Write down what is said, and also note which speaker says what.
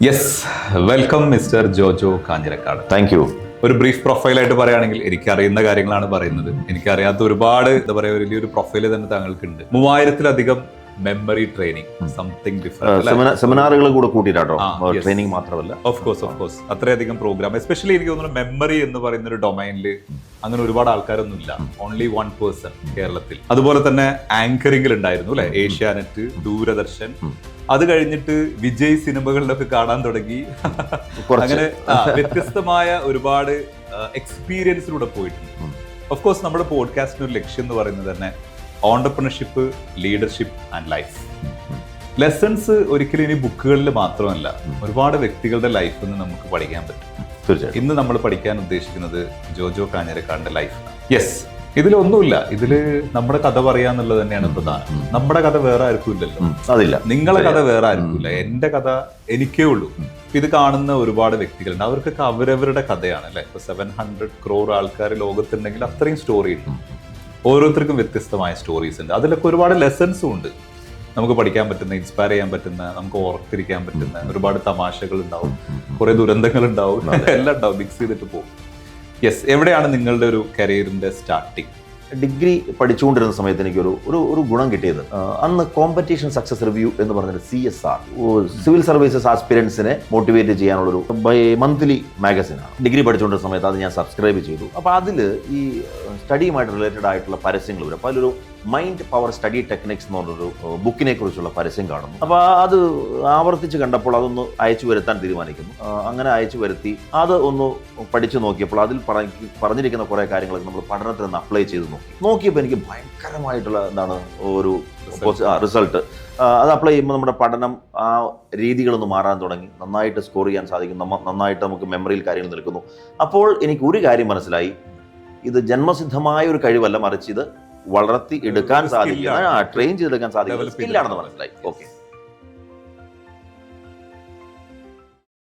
Speaker 1: Yes, welcome mister Jojo Kanjirakkad.
Speaker 2: Thank you.
Speaker 1: ഒരു brief പ്രൊഫൈലായിട്ട് പറയുകയാണെങ്കിൽ എനിക്കറിയുന്ന കാര്യങ്ങളാണ് പറയുന്നത്. എനിക്കറിയാത്ത ഒരുപാട് എന്താ പറയുക, വലിയൊരു പ്രൊഫൈല് തന്നെ താങ്കൾക്കുണ്ട്. 3000-ലധികം മെമ്മറി ട്രെയിനിങ്, സംതിങ് ഡിഫറെന്റ്
Speaker 2: സെമിനാറുകൾ കൂടെ കൂട്ടിയിട്ടോ, ട്രെയിനിങ് മാത്രമല്ല.
Speaker 1: ഓഫ് കോഴ്സ് അത്രയധികം പ്രോഗ്രാം. എസ്പെഷ്യലി എനിക്ക് തോന്നുന്നു മെമ്മറി എന്ന് പറയുന്ന ഒരു ഡൊമൈനിൽ അങ്ങനെ ഒരുപാട് ആൾക്കാരൊന്നും ഇല്ല. ഓൺലി 1 പേഴ്സൺ കേരളത്തിൽ. അതുപോലെ തന്നെ ആങ്കറിംഗിൽ ഉണ്ടായിരുന്നു അല്ലെ, ഏഷ്യാനെറ്റ്, ദൂരദർശൻ. അത് കഴിഞ്ഞിട്ട് വിജയ് സിനിമകളിലൊക്കെ കാണാൻ തുടങ്ങി. അങ്ങനെ വ്യത്യസ്തമായ ഒരുപാട് എക്സ്പീരിയൻസിലൂടെ പോയിട്ടുണ്ട്. ഓഫ് കോഴ്സ് നമ്മുടെ പോഡ്കാസ്റ്റിന് ഒരു ലക്ഷ്യം എന്ന് പറയുന്നത് തന്നെ entrepreneurship, leadership and life. Lessons ഒരിക്കലും ഇനി ബുക്കുകളിൽ മാത്രമല്ല, ഒരുപാട് വ്യക്തികളുടെ ലൈഫിൽ നിന്ന് നമുക്ക് പഠിക്കാൻ പറ്റും.
Speaker 2: തീർച്ചയായും
Speaker 1: ഇന്ന് നമ്മൾ പഠിക്കാൻ ഉദ്ദേശിക്കുന്നത് ജോജോ കാഞ്ഞിരക്കാടിന്റെ ലൈഫ്. യെസ്, ഇതിലൊന്നുമില്ല, ഇതില് നമ്മുടെ കഥ പറയാന്നുള്ളത് തന്നെയാണ് പ്രധാനം. നമ്മുടെ കഥ വേറെ ആർക്കും ഇല്ലല്ലോ,
Speaker 2: അതില്ല.
Speaker 1: നിങ്ങളെ കഥ വേറെ ആർക്കും ഇല്ല, എന്റെ കഥ എനിക്കേ ഉള്ളൂ. ഇത് കാണുന്ന ഒരുപാട് വ്യക്തികളുണ്ട്, അവർക്കൊക്കെ അവരവരുടെ കഥയാണ് അല്ലെ. ഇപ്പൊ 700 crore ആൾക്കാർ ലോകത്തുണ്ടെങ്കിൽ അത്രയും സ്റ്റോറി ഉണ്ട്. ഓരോരുത്തർക്കും വ്യത്യസ്തമായ സ്റ്റോറീസ് ഉണ്ട്. അതിലൊക്കെ ഒരുപാട് ലെസൺസും ഉണ്ട് നമുക്ക് പഠിക്കാൻ പറ്റുന്ന, ഇൻസ്പയർ ചെയ്യാൻ പറ്റുന്ന, നമുക്ക് ഓർത്തിരിക്കാൻ പറ്റുന്ന ഒരുപാട് തമാശകൾ ഉണ്ടാവും, കുറെ ദുരന്തങ്ങൾ ഉണ്ടാവും, എല്ലാം ഉണ്ടാവും, മിക്സ് ചെയ്തിട്ട് പോകും. യെസ്, എവിടെയാണ് നിങ്ങളുടെ ഒരു കരിയറിന്റെ സ്റ്റാർട്ടിങ്?
Speaker 2: ഡിഗ്രി പഠിച്ചുകൊണ്ടിരുന്ന സമയത്ത് എനിക്കൊരു ഒരു ഗുണം കിട്ടിയത്, അന്ന് കോമ്പറ്റീഷൻ സക്സസ് റിവ്യൂ എന്ന് പറഞ്ഞൊരു CSR, സിവിൽ സർവീസസ് ആസ്പിരൻസിനെ മോട്ടിവേറ്റ് ചെയ്യാനുള്ളൊരു മന്ത്ലി മാഗസിനാണ്. ഡിഗ്രി പഠിച്ചുകൊണ്ടിരുന്ന സമയത്ത് അത് ഞാൻ സബ്സ്ക്രൈബ് ചെയ്തു. അപ്പോൾ അതിൽ ഈ സ്റ്റഡിയുമായിട്ട് റിലേറ്റഡ് ആയിട്ടുള്ള പരസ്യങ്ങൾ വരും. അപ്പോൾ അതിലൊരു മൈൻഡ് പവർ സ്റ്റഡി ടെക്നിക്സ് എന്ന് പറഞ്ഞൊരു ബുക്കിനെ കുറിച്ചുള്ള പരസ്യം കാണുന്നു. അപ്പോൾ അത് ആവർത്തിച്ച് കണ്ടപ്പോൾ അതൊന്ന് അയച്ചു വരുത്താൻ തീരുമാനിക്കുന്നു. അങ്ങനെ അയച്ചു വരുത്തി അത് ഒന്ന് പഠിച്ചു നോക്കിയപ്പോൾ അതിൽ പറഞ്ഞിരിക്കുന്ന കുറേ കാര്യങ്ങളൊക്കെ നമ്മൾ പഠനത്തിൽ നിന്ന് അപ്ലൈ ചെയ്ത് നോക്കിയപ്പോൾ എനിക്ക് ഭയങ്കരമായിട്ടുള്ള എന്താണ് ഒരു റിസൾട്ട്. അത് അപ്ലൈ ചെയ്യുമ്പോൾ നമ്മുടെ പഠനം ആ രീതികളൊന്ന് മാറാൻ തുടങ്ങി, നന്നായിട്ട് സ്കോർ ചെയ്യാൻ സാധിക്കും, നന്നായിട്ട് നമുക്ക് മെമ്മറിയിൽ കാര്യങ്ങൾ നിൽക്കുന്നു. അപ്പോൾ എനിക്ക് ഒരു കാര്യം മനസ്സിലായി, ഇത് ജന്മസിദ്ധമായ ഒരു കഴിവല്ല, മറിച്ച് ഇത് വളർത്തി എടുക്കാൻ സാധിക്കും, ട്രെയിൻ ചെയ്തെടുക്കാൻ സാധിക്കും സ്കില്ലാണെന്ന് മനസ്സിലായി. ഓക്കെ.